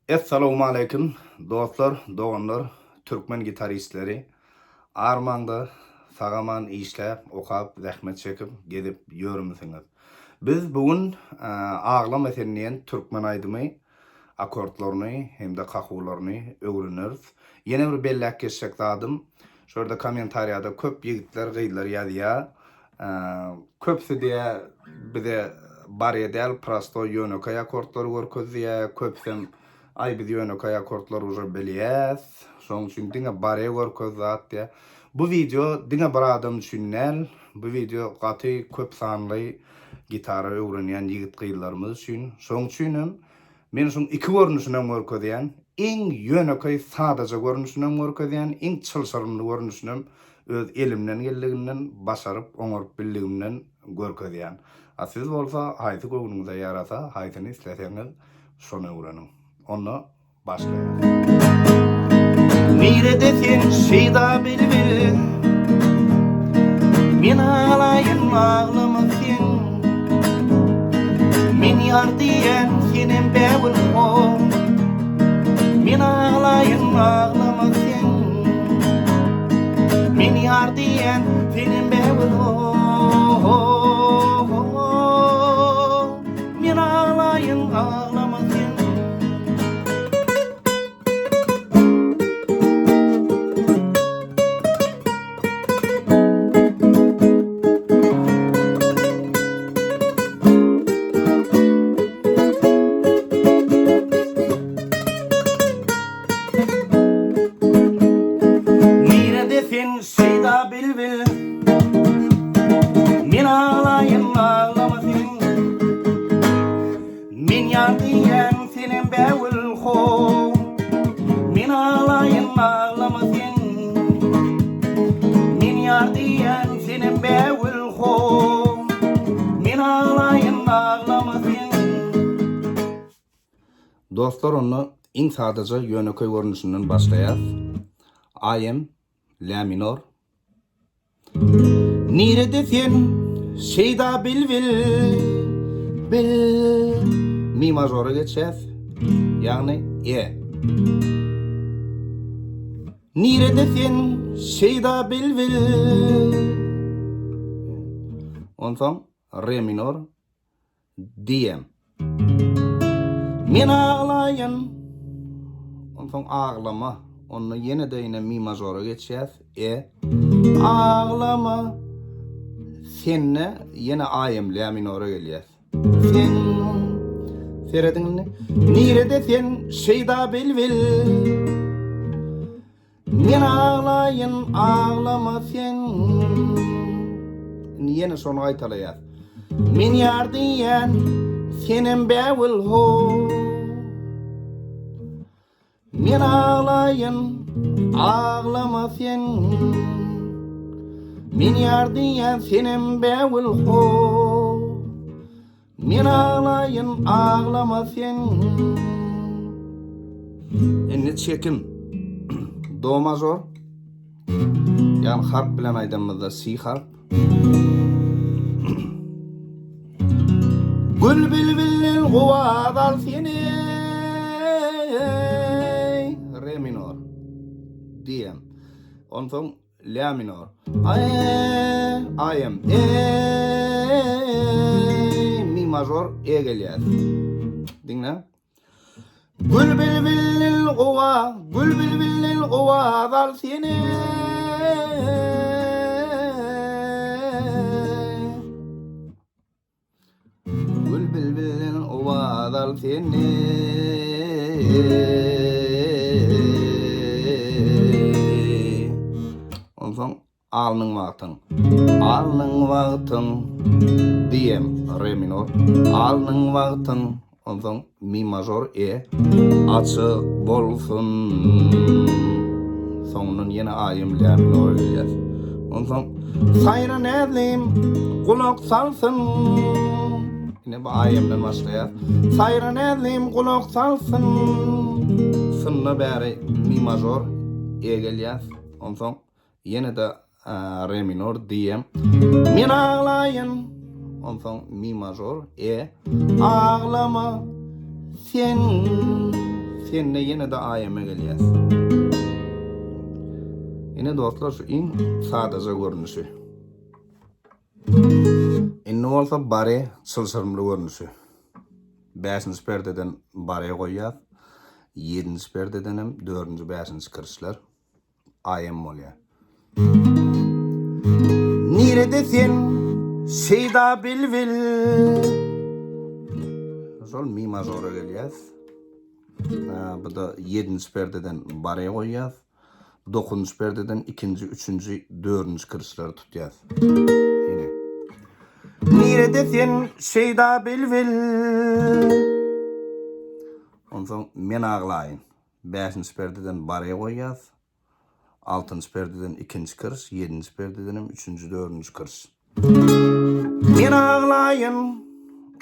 Assalamu alaikum dostlar, doğanlar, Türkmen gitaristleri. Armanda sagaman işlep, okap, zahmet çekip gidip yürümüsünüz. Biz bugün ağlam eseriniyen Türkmen aydımı akortlarını hem de kakularını öğreniriz. Yine bir bellek geçecek dadım. Şurada komentariyada köp yigitler, gıylar yazıyor. Köpsü diye bize bari del prosto yönökay akortları görközüyor. Köpsüm ay biz yönökay akortları уже biliyez. Şoň üçin diňe bari görközat diye. Bu video diňe bir adam üçin bu video gaty köp sanly gitara öwrenýän yigit gıylarymız üçin. Şoň üçin men şoň iki görnüşinden görkezýän, iň yönökay sadaja görnüşinden görkezýän, iň çylşarymly görnüşinden öz elimden geldiginden başaryp oňaryp bildigimden görkezýän. Siz bolsa haýsy göwnüňize ýarasa, haýsyny isleseňiz şonu öwrenin. Onu başlaýar. Nirede sen şeýda bilbil, men alaýyn aglama sen. Men ýar diýen senem bäwil o, men alaýyn aglama sen. Men ýar diýen senem bäwil o, men alaýyn aglama sen. Şeýda bilbil, men alaýyn aglama sen. Men ýar diýen senem bäwil ho, men alaýyn aglama sen. Men ýar diýen senem bäwil ho, men alaýyn aglama sen. Dostlar, onu iň sadaja yönökay görnüşinden başlaýar. Ayem La minor. Nirede sen şeýda bilbil, mi majora geçýär, ýagny e. Nirede sen şeýda bilbil, onsoň re minor, diyem. Men aglaýyn, onsoň aglama. Onu yine de yine mi majora geçeceğiz. Ağlama. Senne yine ayem la minora geleceğiz. Sen seyredin ne? Nirede sen şeýda bilbil. Men ağlaýyn ağlama sen. Yine şonu aytalaýar. Men ýar diýen senem bäwil ho. Men ağlaýyn aglama sen. Men ýar diýen senem bäwil ho. Men ağlaýyn aglama sen. Indi çekim do major. Ýani harp bilen aýdamyzda si harp. Gül bilbilil guwadal seni. Re minor, diyem. Onsoň la minor. Ayem, mi major e gelýär. Diňle. Gül bilbilil guwa dal seni. Gül bilbilil guwa dal seni. Onsoň alnyň wagtyň diyem re minor, alnyň wagtyň onsoň mi major e açyk bolsun. Soňundan ýene ayem la minor gelýär. Onsoň saýran edlim kulak salsyn. Yine bu ayemden başlaýar. Saýran edlim kulak salsyn. Sınna bäri mi major e gelýär. Onsoň yine de re minor diyem. Men ağlaýyn, onsoň mi major e. Ağlama sen, Senle yine de ayeme gelýär. Yine dostlar şu iň sadaja görnüşi. Inne bolsa bare çylşyrmly görnüşi. 5-nji perdeden bare goýýar. 7-nji perdeden hem 4-nji 5-nji kirişler ayem bolýar. Nirede sen şeyda bilbil. Sol mi majora gelýär. Bu da 7-nji perdeden bare goýýar. 9-nji perdeden 2-nji, 3-nji, 4-nji kirişler tutýar. Yine. Nirede sen şeyda bilbil. Ondan men aglaýyn. 5-nji perdeden bare goýýar. 6-nji perdeden 2-nji kiriş, 7-nji perdeden hem 3-nji, 4-nji kiriş. Men aglaýyn.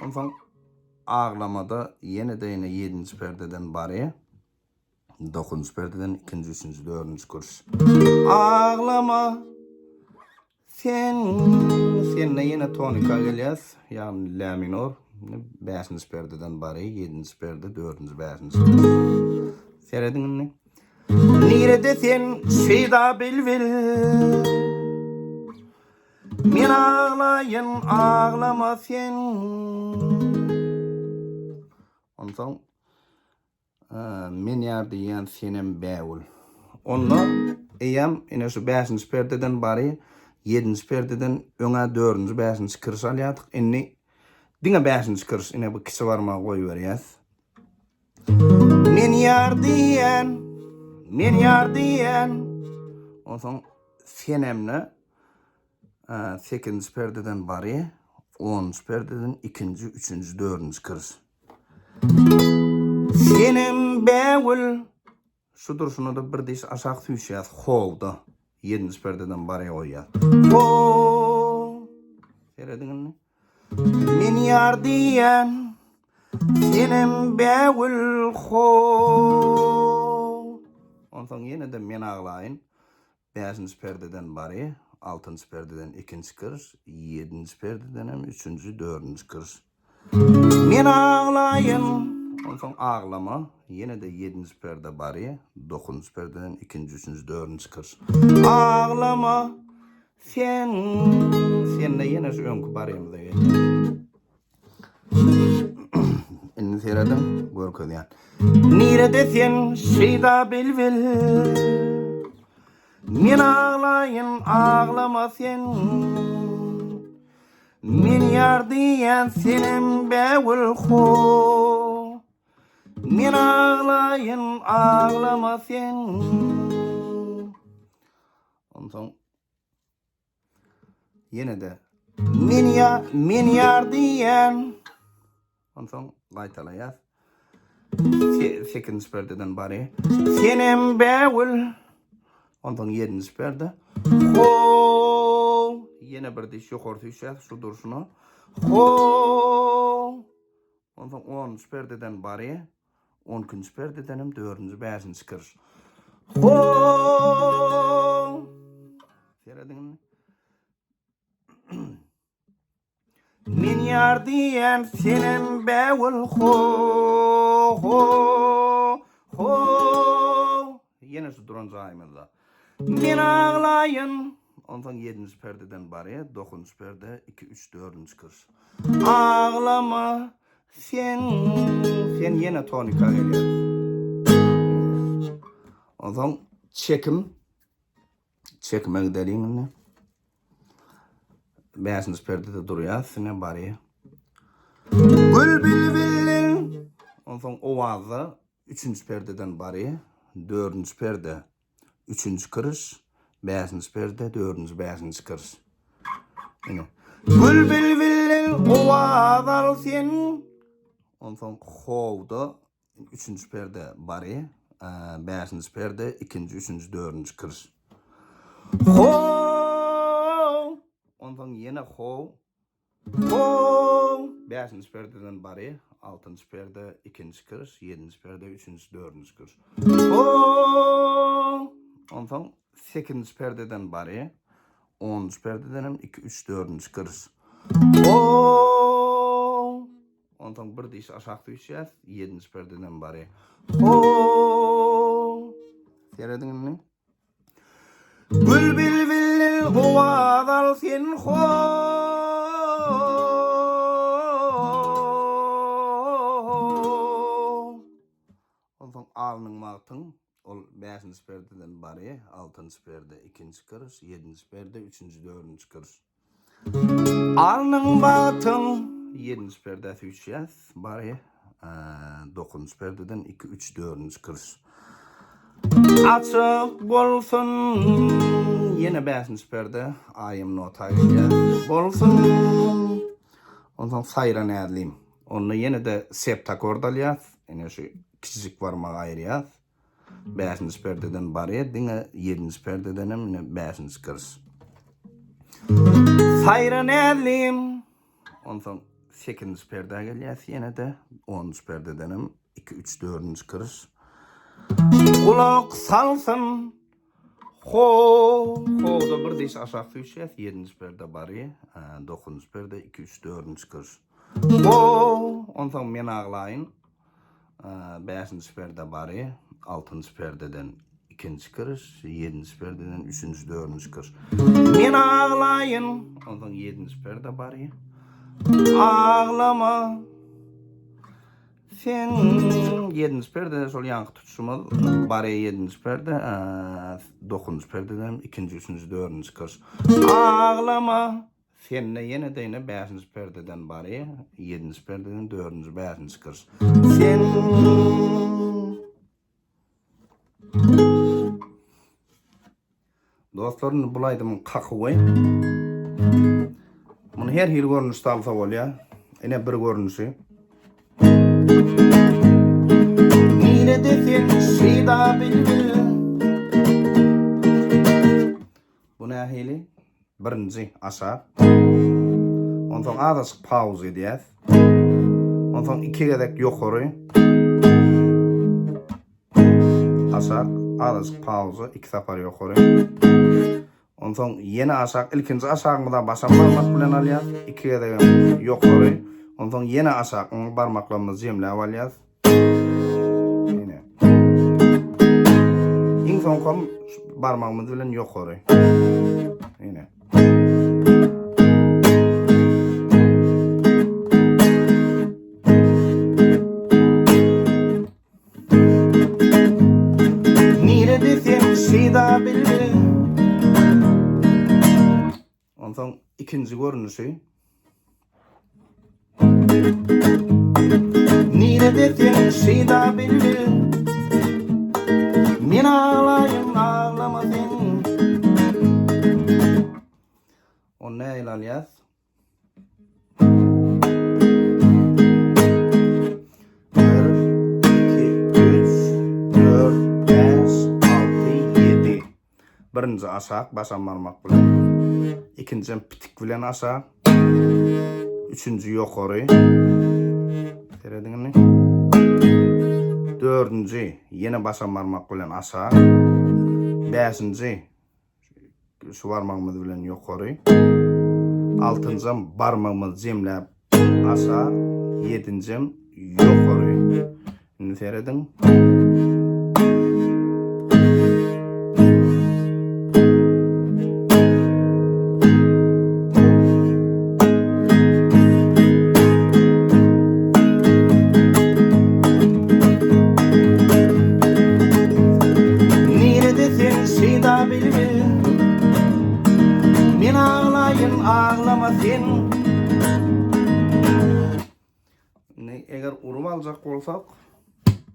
Ondan ağlamada yine de 7-nji perdeden bare. 9-nji perdeden 2-nji, 3-nji, 4-nji kiriş. Ağlama. Senle yine tonika gelýär. Yani la minor. 5-nji perdeden bare, 7-nji perde, 4-nji, 5-nji kiriş. Serediňmi? Nirede sen şeyda bilbil. Men ağlaýyn, ağlama sen. Ondan men ýar diýen senem bäwul. Onda eýem ine şu 5-nji perdeden bary 7-nji perdeden öňe 4-nji 5-nji kiriş alýardyk. Inni diňe 5-nji kiriş ine bu kişi barma goýberýär. Men ýar diýen. Ondan senemle 8-nji perdeden bary 10-nji perdeden 2-nji, 3-nji, 4-nji kiriş. Senem bäwul. Şu duruşuna da bir diş aşağı tüýşýär. Howda 7-nji perdeden bare goýýar. Ho. Serediňmi? Men ýar diýen. Senem bäwul ho. Ondan yine de men aglaýyn. 5-nji perdeden bare, 6-nji perdeden 2-nji kiriş, 7-nji perdeden hem 3-nji, 4-nji kiriş. Men aglaýyn. Ondan ağlama. Yine de 7-nji perde bare, 9-nji perdeden 2-nji, 3-nji, 4-nji kiriş. Ağlama. Senle yine şu öňkü baremde gelýär. Inni seredim görkezýän. Nirede sen şeyda bilbil. Men ağlaýyn, ağlama sen. Men ýar diýen senem bäwul ho. Men ağlaýyn, ağlama sen. Ondan yine de men ýar diýen. Ondan gaýtalaýar. 8-nji perdeden bary senem bäwul. Ondan 7-nji perde. Ho. Yine bir diş ýokary tüýşär şu duruşuna. Ho. Ondan 10-nji perdeden bary 10-nji perdeden hem 4-nji 5-nji kiriş. Ho. Serediňmi? Men ýar diýen senem bäwul ho. Yine şu duran jaýmyzda. Men aglaýyn. Ondan 7-nji perdeden bary 9-nji perde 2, 3, 4-nji kiriş. Ağlama sen yine tonika gelýär. Ondan çekmek deliňini 5-nji perdede durýar, sine bary. Gül bilbil. Ondan owazy 3-nji perdeden bary 4-nji perde 3-nji kiriş, 5-nji perde 4-nji 5-nji kiriş. Yine. Gül bilbil owaz al sen. Ondan howda 3-nji perde bary 5-nji perde 2-nji, 3-nji, 4-nji kiriş. Ho. Ondan yine ho. 5-nji perdeden bary 6-nji perde 2-nji kiriş, 7-nji perde 3-nji, 4-nji kiriş. Ondan 8-nji perdeden bary 10-nji perdeden hem 2, 3, 4-nji kiriş. ondan bir diş aşağı düşýär, 7-nji perdeden bary. Ho! Seredin Bülbül billil huvadal sen ho. Ondan alnyň magtyň ol 5-nji perdeden bary, 6-njy perde 2-nji kırış, 7-nji perde 3-nji 4-nji kırış. Alnyň magtyň 7-nji perde düşýär, bary 9-njy perdeden 2 3 4-nji kırış. Açık bolsun yine 5-nji perde ayım notayla bolsun. Ondan sayra nädlim. Onu yine de septakordalýar. Ene şu kiçik barmagy aýrýar. 5-nji perdeden bary, diňe 7-nji perdeden hem 5-nji kırış. Sayra nädlim. Ondan 8-nji perde gelýär, yine de 10-nji perdeden hem 2 3 4-nji kırış. Kulak salsın. Ho da bir diş aşağı düşýär, 7-nji perde bary, 9-njy perde 2 3 4-nji kırış. Ho, ondan men aglaýyn. 5-nji perde bary, 6-njy perdeden 2-nji kırış, 7-nji perdeden 3-nji 4-nji kırış. Men aglaýyn, ondan 7-nji perde bary. Ağlama. Sen 7-nji perde şol ýanky tutuşmaly bary 7-nji perde 9-njy perdeden 2-nji 3-nji 4-nji kırış. Ağlama. Sen yine de 5-nji perdeden bary 7-nji perdeden 4-nji 5-nji kırış. Sen dostlarym bulaýdym kakywy. Muny her hil görnüşde alsa bolýar. Ene bir görnüşi. Nire defin şida bilbil. Bu nähili? Birinji aşağı. Ondan azıcık pause edýär. Ondan 2 gedek ýokary. Aşağı, azıcık pause, 2 sapar ýokary. Ondan yine aşağı, ilkinci aşağımda başa barmak bilen alýar, 2 gedek ýokary. Ondan yine aşağı barmaklarymyzy jemläp alýar. Yine. Iň soňky barmagymyz bilen ýokary. Yine. Nire desem şida bilbil. Ondan ikinci görünüşü. Nire desem şida bilbil. Men ağlaýyn ağlama sen. O näil alýar? Birinci aşağı basan barmak bilen, ikinci pitik bilen aşağı, üçüncü ýokary. Serediňmi? Dördüncü yine basan barmak bilen aşağı, beşinci şu barmagymyz bilen ýokary, altıncı barmagymyzy jemläp aşağı, yedinci ýokary. Indi serediň. Men ağlaýyn ağlama sen. Eger urup aljak bolsak,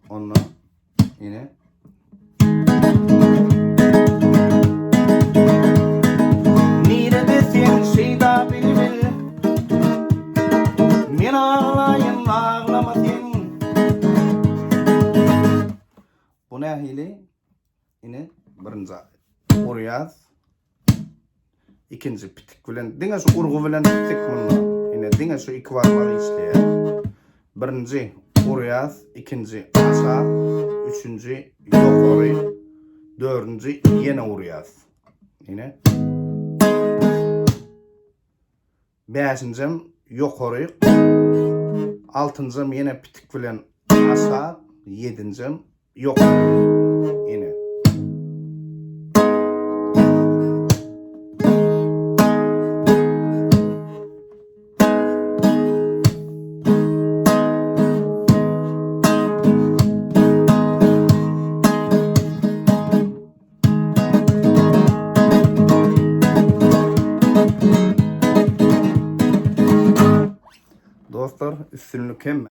onda yine nire desem şida bilbil. Men ağlaýyn ağlama sen. Bu nähili? Yine birinci urýar. İkinci pitik bilen, diňe şu urgu bilen pitik bunlar. Yine diňe şu 2 barmagy işleýär. Birinci urýar, ikinci aşağı, üçüncü ýokary, dördüncü yine urýar. Yine. Beşinci ýokary, Altıncım yine pitik bilen aşağı. Yedincim yok. Yine. Dostlar, üstünlük hem